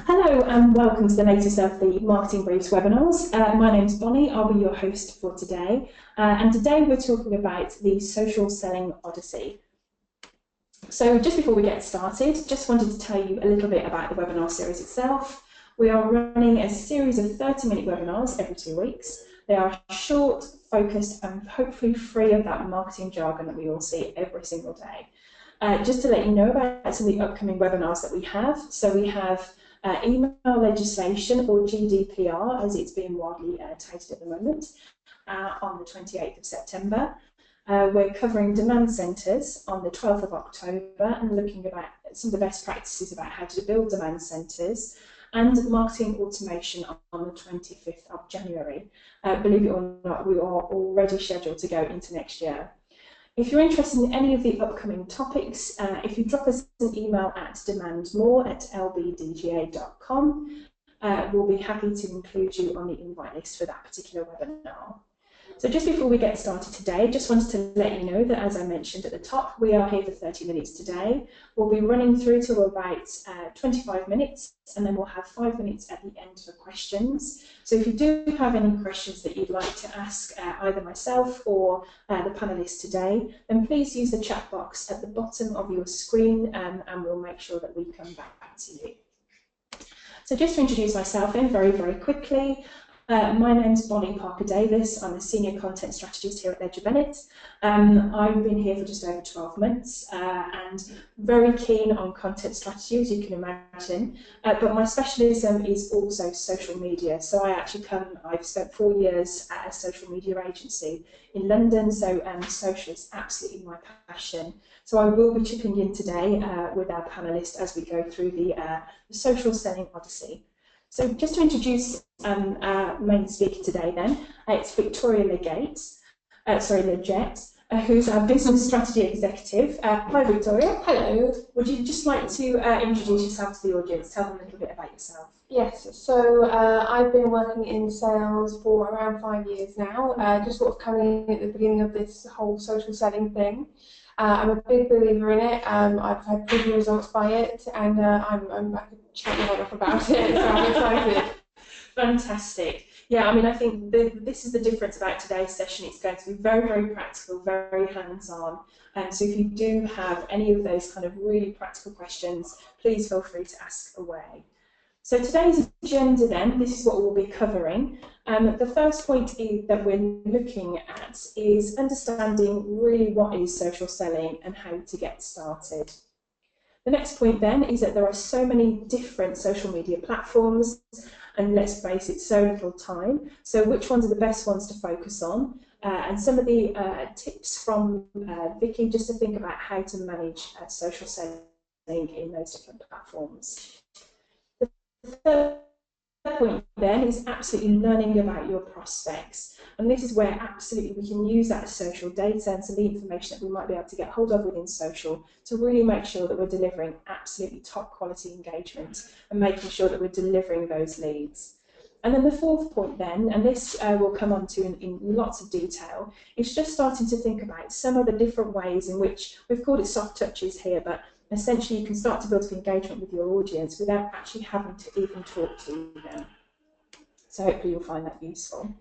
Hello and welcome to the latest of the Marketing Briefs webinars. My name's Bonnie, I'll be your host for today. And today we're talking about the Social Selling Odyssey. So just before we get started, just wanted to tell you a little bit about the webinar series itself. We are running a series of 30-minute webinars every 2 weeks. They are short, focused and hopefully free of that marketing jargon that we all see every single day. Just to let you know about some of the upcoming webinars that we have. So we have email legislation, or GDPR as it's being widely touted at the moment, on the 28th of September. We're covering demand centres on the 12th of October and looking about some of the best practices about how to build demand centres, and marketing automation on the 25th of January. Believe it or not, we are already scheduled to go into next year. If you're interested in any of the upcoming topics, if you drop us an email at demandmore@lbdga.com, we'll be happy to include you on the invite list for that particular webinar. So just before we get started today, just wanted to let you know that, as I mentioned at the top, we are here for 30 minutes today. We'll be running through to about 25 minutes, and then we'll have 5 minutes at the end for questions. So if you do have any questions that you'd like to ask either myself or the panellists today, then please use the chat box at the bottom of your screen, and we'll make sure that we come back to you. So just to introduce myself then very, very quickly. My name's Bonnie Parker-Davis. I'm a Senior Content Strategist here at Ledger Bennett. I've been here for just over 12 months and very keen on content strategy, as you can imagine. But my specialism is also social media. So I've spent 4 years at a social media agency in London, so social is absolutely my passion. So I will be chipping in today with our panellists as we go through the Social Selling Odyssey. So just to introduce our main speaker today then, it's Victoria Legette, who's our Business Strategy Executive. Hi Victoria. Hello. Would you just like to introduce yourself to the audience, tell them a little bit about yourself? Yes, so I've been working in sales for around 5 years now, just sort of coming in at the beginning of this whole social selling thing. I'm a big believer in it. I've had pretty results by it, and I could chat my head off about it, so I'm excited. Fantastic. Yeah, I mean, I think this is the difference about today's session. It's going to be very, very practical, very hands-on. So if you do have any of those kind of really practical questions, please feel free to ask away. So today's agenda then, this is what we'll be covering. The first point that we're looking at is understanding really what is social selling and how to get started. The next point then is that there are so many different social media platforms, and let's face it, so little time. So which ones are the best ones to focus on? And some of the tips from Vicky, just to think about how to manage social selling in those different platforms. The third point then is absolutely learning about your prospects, and this is where absolutely we can use that social data and some of the information that we might be able to get hold of within social to really make sure that we're delivering absolutely top quality engagement and making sure that we're delivering those leads. And then the fourth point then, and this we'll come on to in lots of detail, is just starting to think about some of the different ways in which, we've called it soft touches here, but essentially you can start to build engagement with your audience without actually having to even talk to them. So hopefully you'll find that useful.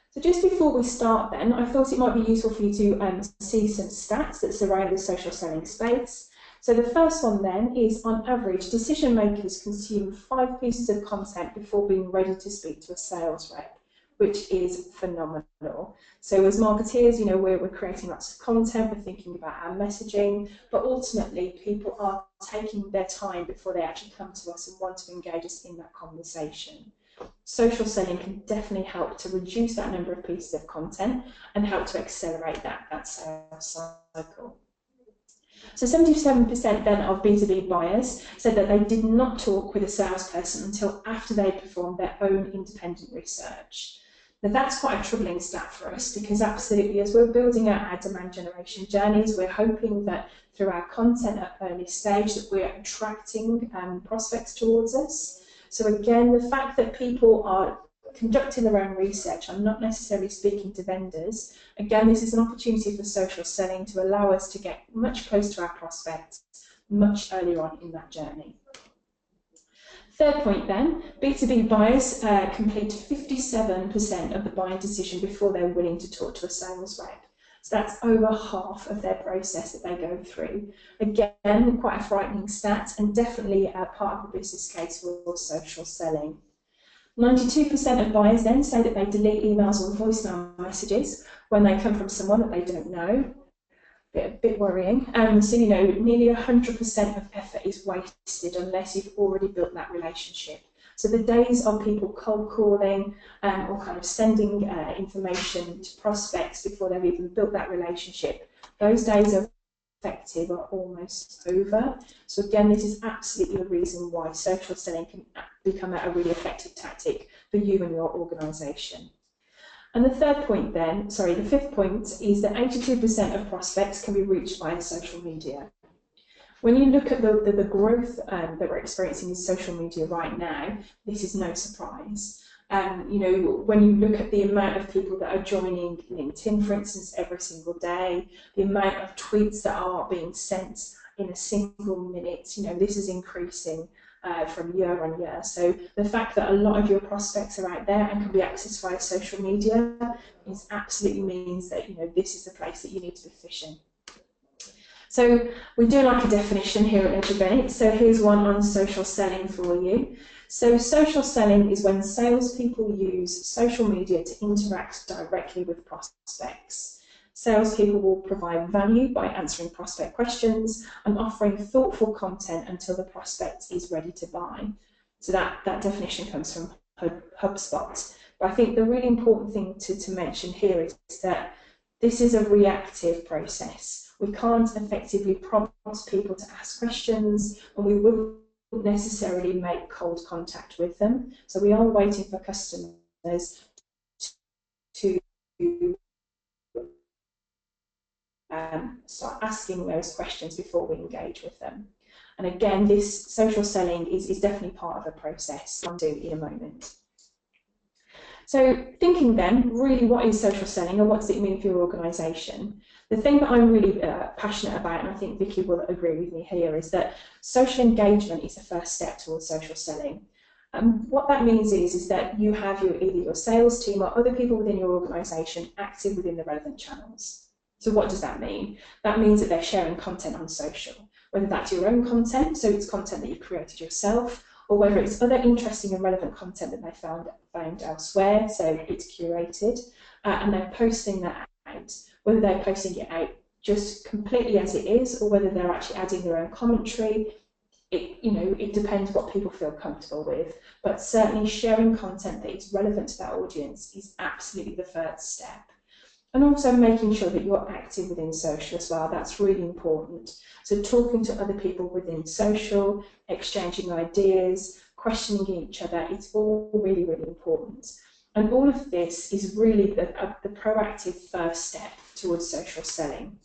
So just before we start then, I thought it might be useful for you to see some stats that surround the social selling space. So the first one then is, on average, decision makers consume 5 pieces of content before being ready to speak to a sales rep, which is phenomenal. So as marketeers, you know, we're creating lots of content, we're thinking about our messaging, but ultimately people are taking their time before they actually come to us and want to engage us in that conversation. Social selling can definitely help to reduce that number of pieces of content and help to accelerate that sales cycle. So 77% then of B2B buyers said that they did not talk with a salesperson until after they had performed their own independent research. Now that's quite a troubling stat for us, because absolutely as we're building out our demand generation journeys, we're hoping that through our content at early stage that we're attracting prospects towards us. So again, the fact that people are conducting their own research, I'm not necessarily speaking to vendors. Again, this is an opportunity for social selling to allow us to get much closer to our prospects much earlier on in that journey. Third point then, B2B buyers complete 57% of the buying decision before they're willing to talk to a sales rep. So that's over half of their process that they go through. Again, quite a frightening stat, and definitely part of the business case for social selling. 92% of buyers then say that they delete emails or voicemail messages when they come from someone that they don't know. A bit worrying. So, you know, nearly 100% of effort is wasted unless you've already built that relationship. So the days of people cold calling or kind of sending information to prospects before they've even built that relationship, those days of effective are almost over. So again, this is absolutely the reason why social selling can become a really effective tactic for you and your organisation. And the fifth point is that 82% of prospects can be reached via social media. When you look at the growth that we're experiencing in social media right now, this is no surprise. You know, when you look at the amount of people that are joining LinkedIn, for instance, every single day, the amount of tweets that are being sent in a single minute, you know, this is increasing from year on year. So the fact that a lot of your prospects are out there and can be accessed via social media absolutely means that, you know, this is the place that you need to be fishing. So we do like a definition here at Educate. So here's one on social selling for you. So social selling is when salespeople use social media to interact directly with prospects. Salespeople will provide value by answering prospect questions and offering thoughtful content until the prospect is ready to buy. So that definition comes from HubSpot. But I think the really important thing to mention here is that this is a reactive process. We can't effectively prompt people to ask questions, and we wouldn't necessarily make cold contact with them. So we are waiting for customers to start asking those questions before we engage with them. And again, this social selling is definitely part of the process I'll do in a moment. So thinking then, really what is social selling and what does it mean for your organisation? The thing that I'm really passionate about, and I think Vicky will agree with me here, is that social engagement is the first step towards social selling. What that means is that you have either your sales team or other people within your organisation active within the relevant channels. So what does that mean? That means that they're sharing content on social, whether that's your own content, so it's content that you've created yourself, or whether it's other interesting and relevant content that they found elsewhere, so it's curated, and they're posting that out, whether they're posting it out just completely as it is, or whether they're actually adding their own commentary. It depends what people feel comfortable with, but certainly sharing content that is relevant to that audience is absolutely the first step. And also making sure that you're active within social as well, that's really important. So talking to other people within social, exchanging ideas, questioning each other, it's all really, really important. And all of this is really the proactive first step towards social selling.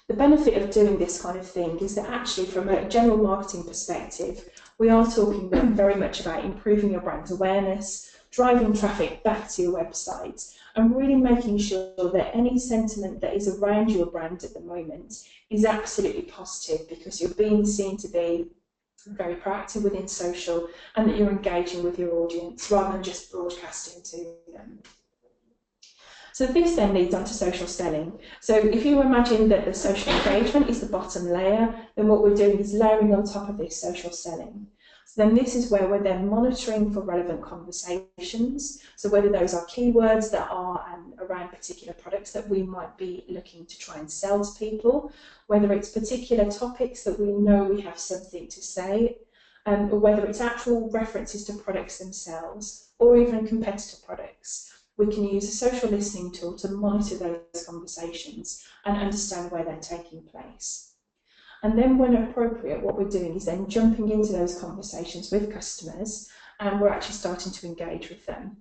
The benefit of doing this kind of thing is that actually from a general marketing perspective, we are talking very much about improving your brand awareness, driving traffic back to your website, and really making sure that any sentiment that is around your brand at the moment is absolutely positive, because you're being seen to be very proactive within social and that you're engaging with your audience rather than just broadcasting to them. So this then leads on to social selling. So if you imagine that the social engagement is the bottom layer, then what we're doing is layering on top of this social selling. So then this is where we're then monitoring for relevant conversations. So whether those are keywords that are around particular products that we might be looking to try and sell to people, whether it's particular topics that we know we have something to say, or whether it's actual references to products themselves, or even competitor products. We can use a social listening tool to monitor those conversations and understand where they're taking place. And then when appropriate, what we're doing is then jumping into those conversations with customers, and we're actually starting to engage with them.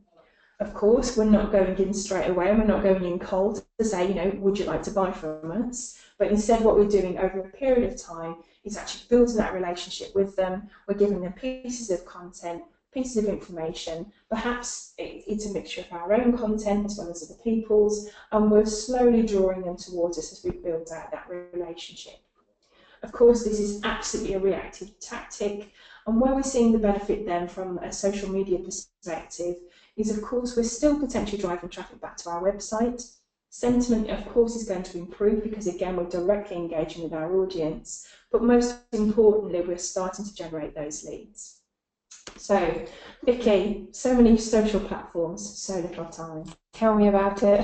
Of course, we're not going in straight away, and we're not going in cold to say, would you like to buy from us? But instead what we're doing over a period of time is actually building that relationship with them. We're giving them pieces of content, pieces of information. Perhaps it's a mixture of our own content as well as other people's, and we're slowly drawing them towards us as we build out that relationship. Of course, this is absolutely a reactive tactic, And where we're seeing the benefit then from a social media perspective is, of course, we're still potentially driving traffic back to our website. Sentiment, of course, is going to improve because, again, we're directly engaging with our audience. But most importantly, we're starting to generate those leads. So, Vicky, so many social platforms, so little time. Tell me about it.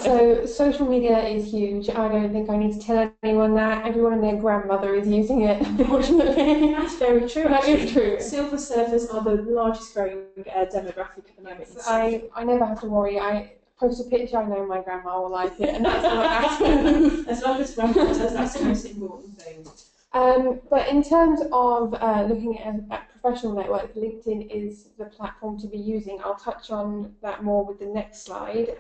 So social media is huge. I don't think I need to tell anyone that. Everyone and their grandmother is using it, unfortunately. That's very true. That is true. Silver surfers are the largest growing demographic at the moment. I never have to worry. I post a picture, I know my grandma will like it, and that's what matters. As long as grandma says, that's the most important thing. But in terms of looking at professional networks, LinkedIn is the platform to be using. I'll touch on that more with the next slide.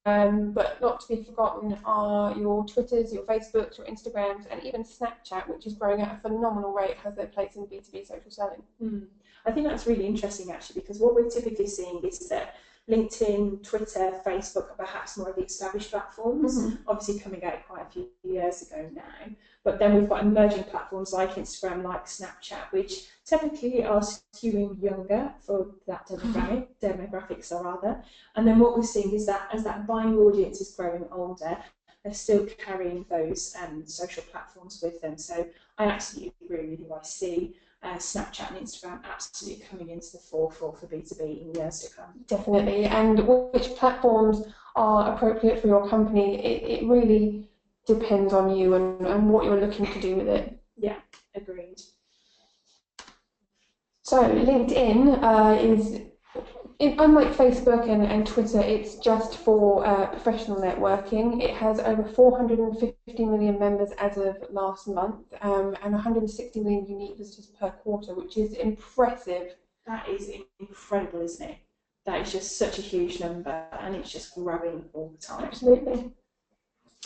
But not to be forgotten are your Twitters, your Facebooks, your Instagrams, and even Snapchat, which is growing at a phenomenal rate, has their place in B2B social selling. I think that's really interesting, actually, because what we're typically seeing is that LinkedIn, Twitter, Facebook are perhaps more of the established platforms, obviously coming out quite a few years ago now. But then we've got emerging platforms like Instagram, like Snapchat, which typically are skewing younger for that demographics are rather. And then what we're seeing is that as that buying audience is growing older, they're still carrying those social platforms with them. So I absolutely agree with you. I see Snapchat and Instagram absolutely coming into the forefront for B2B in years to come. Definitely, and which platforms are appropriate for your company, it really depends on you and what you're looking to do with it. Yeah, agreed. So LinkedIn unlike Facebook and Twitter, it's just for professional networking. It has over 450 million members as of last month, and 160 million unique visitors per quarter, which is impressive. That is incredible, isn't it? That is just such a huge number, and it's just growing all the time. Absolutely.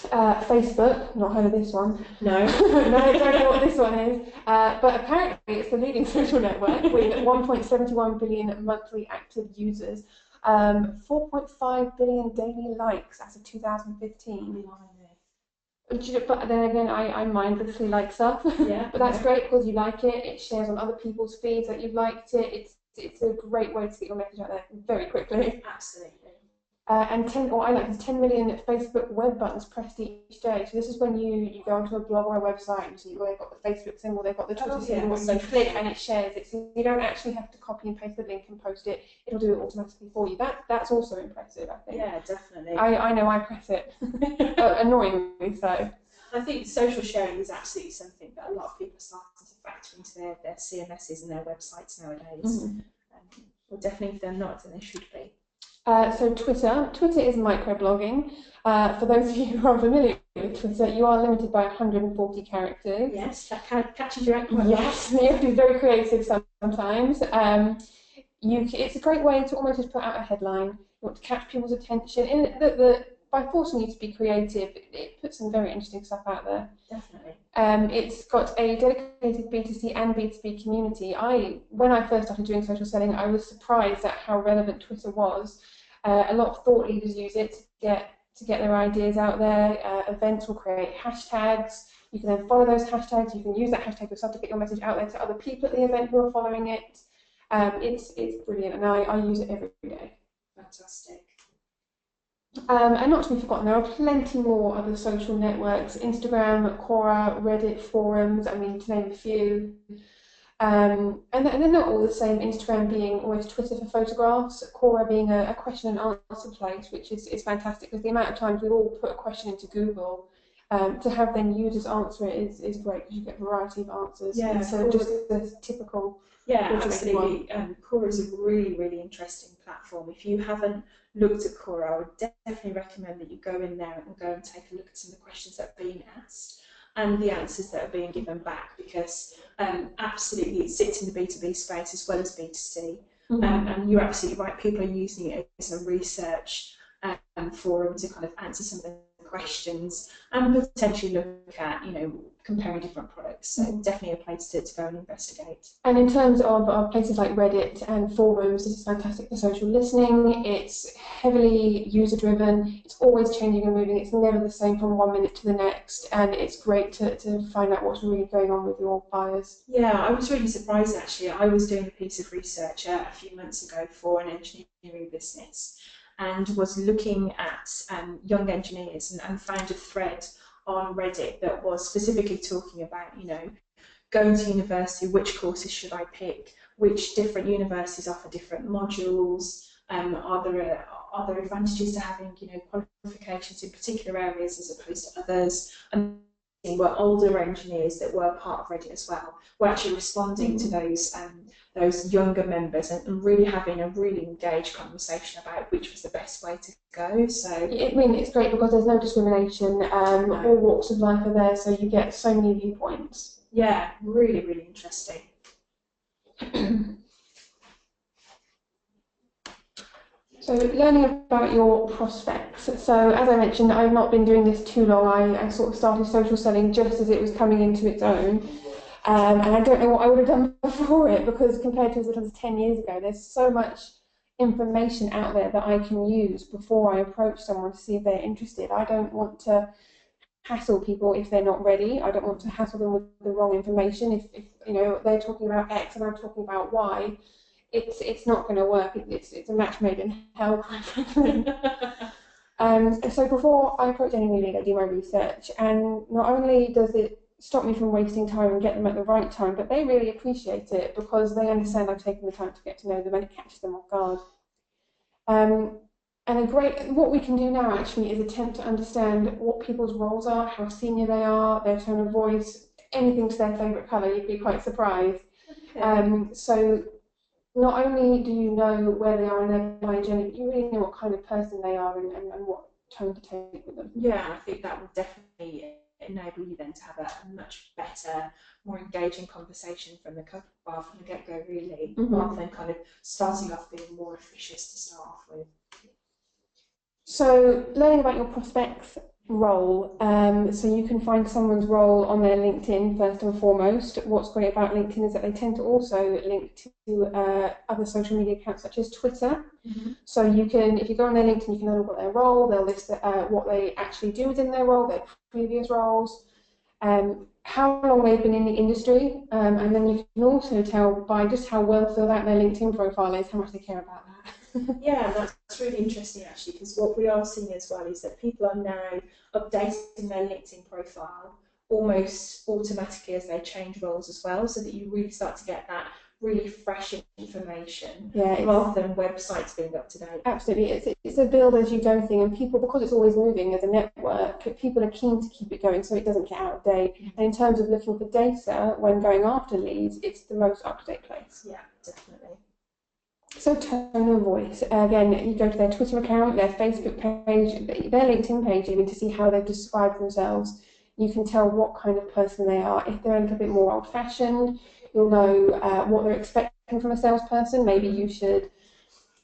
Facebook, not heard of this one. No. No, don't know what this one is. But apparently it's the leading social network with 1.71 billion monthly active users, 4.5 billion daily likes as of 2015. But then again, I mindlessly like stuff. Yeah. But that's great because you like it. It shares on other people's feeds that you've liked it. It's a great way to get your message out there very quickly. Absolutely. And 10 million Facebook web buttons pressed each day. So this is when you go onto a blog or a website and you see they've got the Facebook symbol, they've got the Twitter symbol, and you click and it shares it. So you don't actually have to copy and paste the link and post it. It'll do it automatically for you. That's also impressive, I think. Yeah, definitely. I know I press it, annoyingly so. I think social sharing is absolutely something that a lot of people are starting to factor into their CMSs and their websites nowadays. Well, definitely if they're not, then they should be. So Twitter is microblogging. For those of you who are familiar with Twitter, you are limited by 140 characters. Yes, that catches your eye quite well. Yes, you have to be very creative sometimes. It's a great way to almost just put out a headline. You want to catch people's attention. By forcing you to be creative, it puts some very interesting stuff out there. Definitely. It's got a dedicated B2C and B2B community. When I first started doing social selling, I was surprised at how relevant Twitter was. A lot of thought leaders use it to get their ideas out there. Events will create hashtags. You can then follow those hashtags. You can use that hashtag yourself to get your message out there to other people at the event who are following it. It's brilliant, and I use it every day. Fantastic. And not to be forgotten, there are plenty more other social networks: Instagram, Quora, Reddit, forums. I mean, to name a few. And they're not all the same. Instagram being almost Twitter for photographs, Quora being a question and answer place, which is fantastic because the amount of times we all put a question into Google, to have then users answer it is great because you get a variety of answers. Yeah, instead of just the typical. Yeah, absolutely. Quora is a really, really interesting platform. If you haven't looked at Quora, I would definitely recommend that you go in there and go and take a look at some of the questions that are being asked and the answers that are being given back, because absolutely it sits in the B2B space as well as B2C. And you're absolutely right, people are using it as a research forum to kind of answer some of the questions, and potentially look at, comparing different products. So definitely a place to go and investigate. And in terms of places like Reddit and forums, this is fantastic for social listening. It's heavily user-driven. It's always changing and moving. It's never the same from 1 minute to the next, and it's great to find out what's really going on with your buyers. Yeah, I was really surprised actually. I was doing a piece of research a few months ago for an engineering business, and was looking at young engineers, and found a thread on Reddit that was specifically talking about, going to university, which courses should I pick, which different universities offer different modules, are there advantages to having, qualifications in particular areas as opposed to others, and were older engineers that were part of Reddit as well were actually responding to those younger members, and really having a really engaged conversation about which was the best way to go. So I mean, it's great because there's no discrimination. All walks of life are there, so you get so many viewpoints. Yeah, really, really interesting. So learning about your prospects. So as I mentioned, I've not been doing this too long. I sort of started social selling just as it was coming into its own. And I don't know what I would have done before it, because compared to as it was 10 years ago, there's so much information out there that I can use before I approach someone to see if they're interested. I don't want to hassle people if they're not ready. I don't want to hassle them with the wrong information. If they're talking about X and I'm talking about Y, it's not going to work. It's a match made in hell, quite frankly. So before I approach any new lead, I do my research, and not only does it stop me from wasting time and get them at the right time, but they really appreciate it because they understand I've taken the time to get to know them, and it catches them off guard. And what we can do now actually is attempt to understand what people's roles are, how senior they are, their tone of voice, anything to their favourite colour. You'd be quite surprised. Okay. So not only do you know where they are in their buying journey, but you really know what kind of person they are and what tone to take with them. Yeah, I think that will definitely enable you then to have a much better, more engaging conversation from the get-go, really, rather than kind of starting off being more officious to start off with. So learning about your prospects' role, so you can find someone's role on their LinkedIn first and foremost. What's great about LinkedIn is that they tend to also link to other social media accounts such as Twitter. So you can, if you go on their LinkedIn, you can learn about their role. They'll list what they actually do within their role, their previous roles, how long they've been in the industry, and then you can also tell by just how well filled out their LinkedIn profile is how much they care about that. Yeah, that's really interesting actually, because what we are seeing as well is that people are now updating their LinkedIn profile almost automatically as they change roles as well, so that you really start to get that really fresh information, rather than websites being up to date. Absolutely, it's a build as you go thing, and people, because it's always moving as a network, people are keen to keep it going so it doesn't get out of date. And in terms of looking for data when going after leads, it's the most up-to-date place. Yeah, definitely. So tone of voice, again, you go to their Twitter account, their Facebook page, their LinkedIn page even, to see how they've described themselves. You can tell what kind of person they are. If they're a little bit more old-fashioned, you'll know what they're expecting from a salesperson. Maybe you should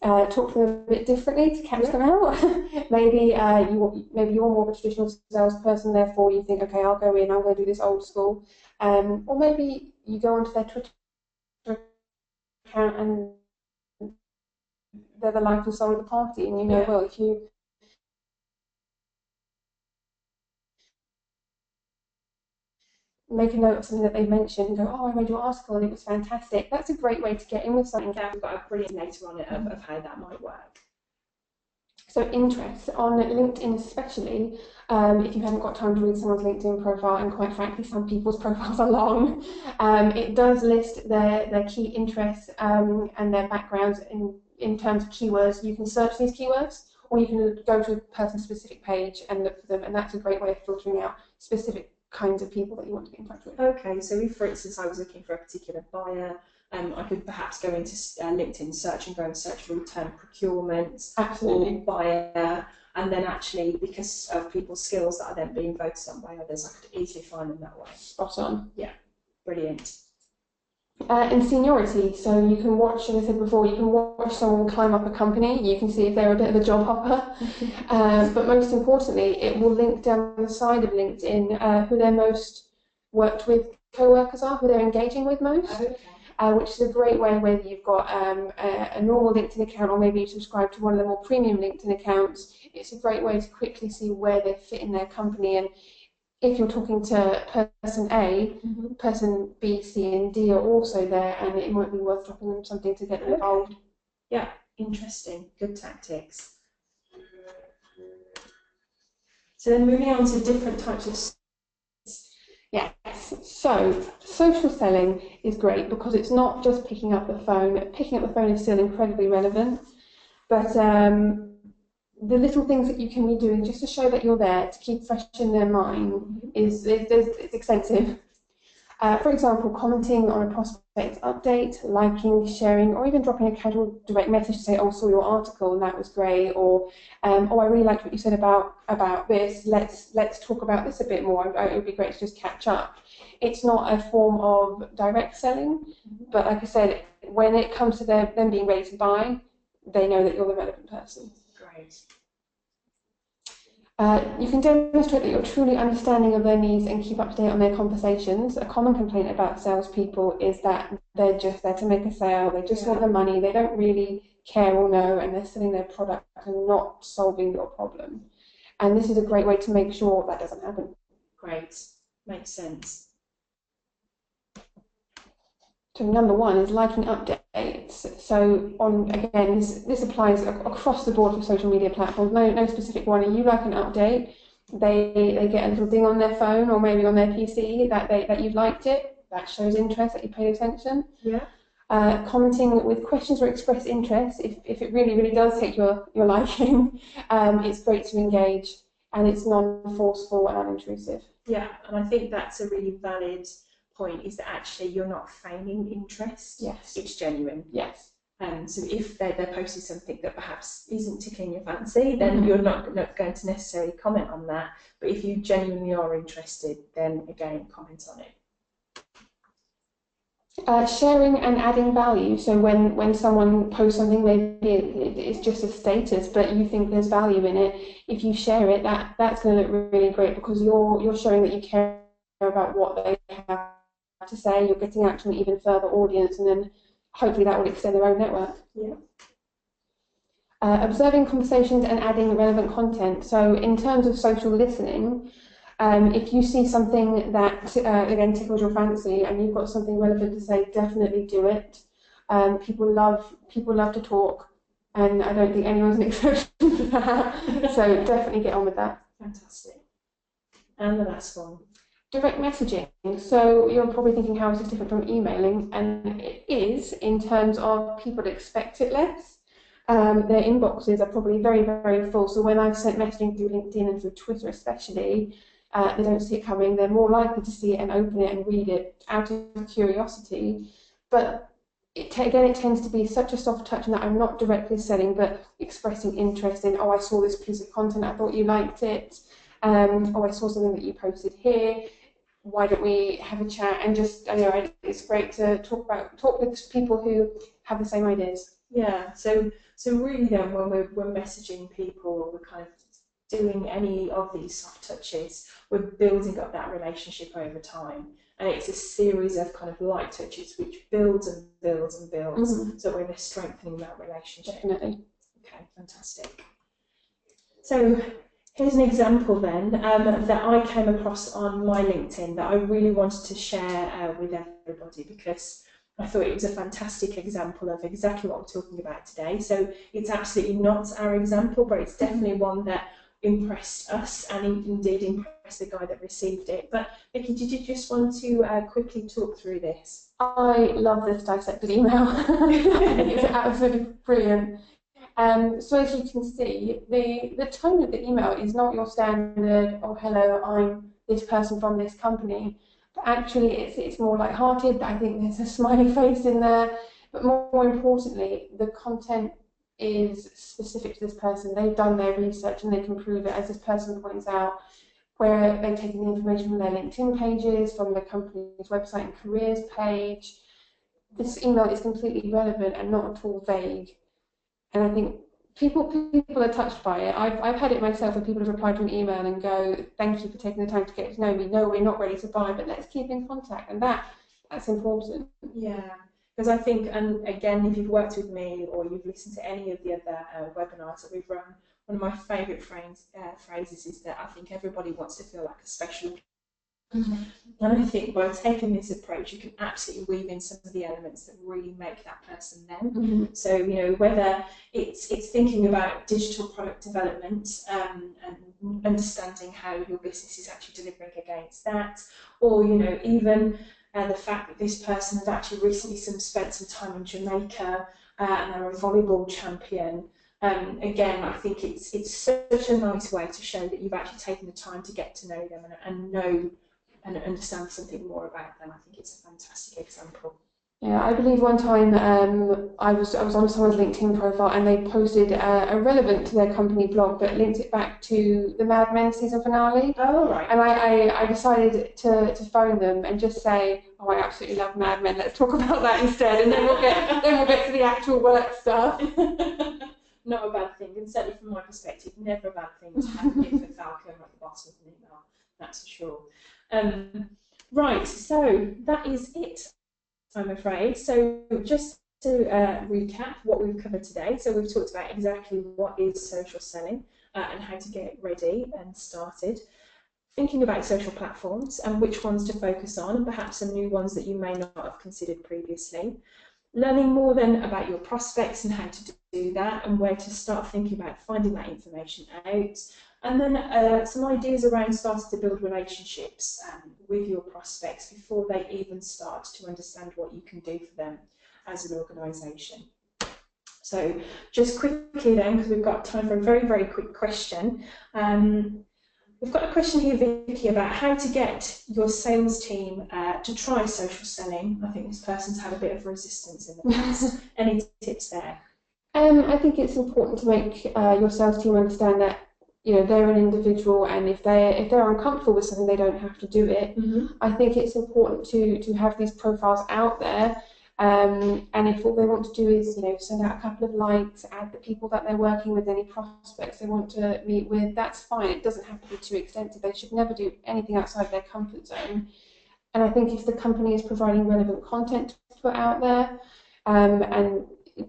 talk to them a bit differently to catch them out. Maybe you're more of a traditional salesperson, therefore you think, okay, I'll go in, I'm going to do this old school. Or maybe you go onto their Twitter account and they're the life and soul of the party, and well, if you make a note of something that they mentioned and go, oh, I read your article and it was fantastic, that's a great way to get in with something. Yeah, we've got a brilliant later on it of how that might work. So interests on LinkedIn especially, if you haven't got time to read someone's LinkedIn profile, and quite frankly some people's profiles are long, it does list their key interests and their backgrounds in terms of keywords. You can search these keywords, or you can go to a person-specific page and look for them, and that's a great way of filtering out specific kinds of people that you want to get in touch with. Okay, so if, for instance, I was looking for a particular buyer, I could perhaps go into LinkedIn search and go and search for the term procurement or buyer, and then actually, because of people's skills that are then being voted on by others, I could easily find them that way. Spot on. Yeah, brilliant. And seniority, so you can watch, as I said before, you can watch someone climb up a company, you can see if they're a bit of a job hopper, but most importantly, it will link down the side of LinkedIn who their most worked with co-workers are, who they're engaging with most, which is a great way whether you've got a normal LinkedIn account or maybe you subscribe to one of the more premium LinkedIn accounts. It's a great way to quickly see where they fit in their company, and if you're talking to person A, person B, C, and D are also there, and it might be worth dropping them something to get them involved. Yeah, interesting. Good tactics. So then moving on to different types of... Yes, so social selling is great because it's not just picking up the phone. Picking up the phone is still incredibly relevant, but the little things that you can be doing just to show that you're there, to keep fresh in their mind, is it's extensive. For example, commenting on a prospect update, liking, sharing, or even dropping a casual direct message to say, "Oh, saw your article and that was great," or "Oh, I really liked what you said about this. Let's talk about this a bit more. It would be great to just catch up." It's not a form of direct selling, but like I said, when it comes to them being ready to buy, they know that you're the relevant person. Great. You can demonstrate that you're truly understanding of their needs and keep up to date on their conversations. A common complaint about salespeople is that they're just there to make a sale, they just want the money, they don't really care or know, and they're selling their product and not solving your problem. And this is a great way to make sure that doesn't happen. Great, makes sense. So number one is liking updates. So again, this applies across the board for social media platforms. No specific one. You like an update, they get a little ding on their phone or maybe on their PC that you've liked it. That shows interest, that you paid attention. Yeah. Commenting with questions or express interest, if it really does take your liking, it's great to engage, and it's non-forceful and unintrusive. Yeah, and I think that's a really valid point, is that actually you're not feigning interest. Yes. It's genuine. Yes. So if they're posting something that perhaps isn't tickling your fancy, then you're not going to necessarily comment on that. But if you genuinely are interested, then again, comment on it. Sharing and adding value. So when someone posts something, maybe it's just a status, but you think there's value in it. If you share it, that's going to look really great because you're showing that you care about what they have to say. You're getting out to an even further audience, and then hopefully that will extend their own network. Yeah. Observing conversations and adding relevant content. So in terms of social listening, if you see something that again tickles your fancy and you've got something relevant to say, definitely do it. People love to talk, and I don't think anyone's an exception to that. So definitely get on with that. Fantastic. And the last one. Direct messaging. So you're probably thinking, how is this different from emailing? And it is, in terms of people expect it less. Their inboxes are probably very full. So when I've sent messaging through LinkedIn and through Twitter especially, they don't see it coming. They're more likely to see it and open it and read it out of curiosity. But it tends to be such a soft touch in that I'm not directly selling, but expressing interest in, oh, I saw this piece of content, I thought you liked it. Oh, I saw something that you posted here. Why don't we have a chat? And just, it's great to talk with people who have the same ideas. Yeah. So really, then, when we're messaging people, we're kind of doing any of these soft touches, we're building up that relationship over time, and it's a series of kind of light touches which builds and builds and builds. Mm-hmm. So we're strengthening that relationship. Definitely. Okay, fantastic. So here's an example then that I came across on my LinkedIn that I really wanted to share with everybody, because I thought it was a fantastic example of exactly what we're talking about today. So it's absolutely not our example, but it's definitely one that impressed us and indeed impressed the guy that received it. But Vicky, did you just want to quickly talk through this? I love this dissected email. It's absolutely brilliant. So as you can see, the tone of the email is not your standard, oh hello, I'm this person from this company, but actually it's more light-hearted. I think there's a smiley face in there, but more importantly, the content is specific to this person. They've done their research and they can prove it, as this person points out, where they've taken the information from their LinkedIn pages, from the company's website and careers page. this email is completely relevant and not at all vague. And I think people are touched by it. I've had it myself where people have replied to an email and go, "Thank you for taking the time to get to know me. No, we're not ready to buy, but let's keep in contact." And that's important. Yeah, because I think, and again, if you've worked with me or you've listened to any of the other webinars that we've run, one of my favourite phrases is that I think everybody wants to feel like a special. And I think by taking this approach, you can absolutely weave in some of the elements that really make that person them. So, you know, whether it's thinking about digital product development and understanding how your business is actually delivering against that, or, you know, even the fact that this person has actually recently spent some time in Jamaica and they're a volleyball champion. Again, I think it's such a nice way to show that you've actually taken the time to get to know them and know and understand something more about them. I think it's a fantastic example. Yeah, I believe one time I was on someone's LinkedIn profile and they posted irrelevant to their company blog, but linked it back to the Mad Men season finale. Oh, right. And I decided to phone them and just say, "Oh, I absolutely love Mad Men. Let's talk about that instead, and then we'll get to the actual work stuff." Not a bad thing, and certainly from my perspective, never a bad thing to have a for Falcon at the bottom of an email. That's for sure. Right, so that is it, I'm afraid. So just to recap what we've covered today. So we've talked about exactly what is social selling and how to get ready and started. Thinking about social platforms and which ones to focus on, and perhaps some new ones that you may not have considered previously. Learning more then about your prospects and how to do that and where to start thinking about finding that information out. And then some ideas around starting to build relationships with your prospects before they even start to understand what you can do for them as an organisation. So just quickly then, because we've got time for a very, very quick question. We've got a question here, Vicky, about how to get your sales team to try social selling. I think this person's had a bit of resistance in the past. Any tips there? I think it's important to make your sales team understand that, you know, they're an individual, and if they're uncomfortable with something, they don't have to do it. I think it's important to have these profiles out there. And if all they want to do is, you know, send out a couple of likes, add the people that they're working with, any prospects they want to meet with, that's fine. It doesn't have to be too extensive. They should never do anything outside their comfort zone. And I think if the company is providing relevant content to put out there, and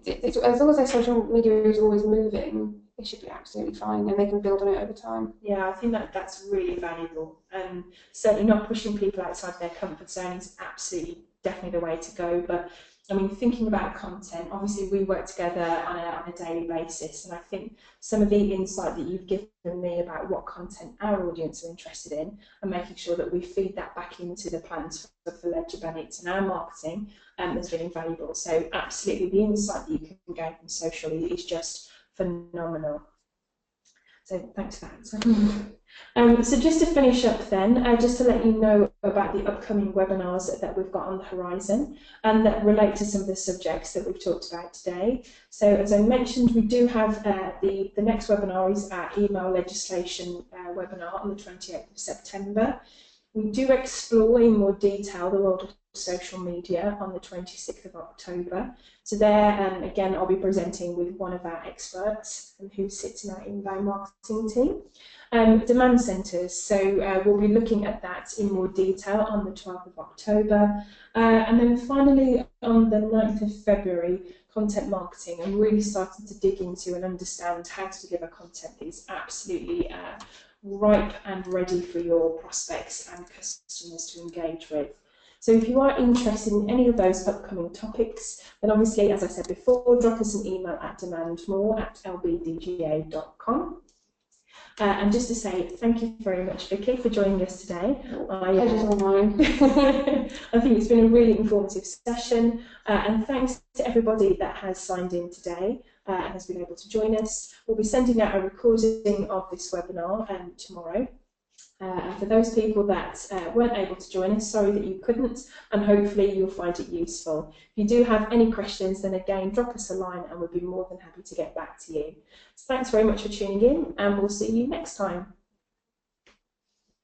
as long as their social media is always moving, it should be absolutely fine, and they can build on it over time. Yeah, I think that's really valuable, and certainly not pushing people outside their comfort zone is absolutely definitely the way to go. But I mean, thinking about content, obviously we work together on a daily basis, and I think some of the insight that you've given me about what content our audience are interested in and making sure that we feed that back into the plans for Ledger Bennett and our marketing has been invaluable. So absolutely, the insight that you can gain from social is just phenomenal. So thanks for that. So just to finish up then, just to let you know about the upcoming webinars that we've got on the horizon and that relate to some of the subjects that we've talked about today. So as I mentioned, we do have the next webinar is our email legislation webinar on the 28th of September. We do explore in more detail the world of social media on the 26th of October. So there, again, I'll be presenting with one of our experts who sits in our inbound marketing team. Demand centres, so we'll be looking at that in more detail on the 12th of October. And then finally, on the 9th of February, content marketing, and really starting to dig into and understand how to deliver content that is absolutely ripe and ready for your prospects and customers to engage with. So if you are interested in any of those upcoming topics, then obviously, as I said before, drop us an email at demandmore@lbdga.com. And just to say thank you very much, Vicky, for joining us today. Pleasure's all mine. I think it's been a really informative session, and thanks to everybody that has signed in today and has been able to join us. We'll be sending out a recording of this webinar tomorrow. And for those people that weren't able to join us, sorry that you couldn't, and hopefully you'll find it useful. If you do have any questions, then again, drop us a line and we'll be more than happy to get back to you. So thanks very much for tuning in, and we'll see you next time.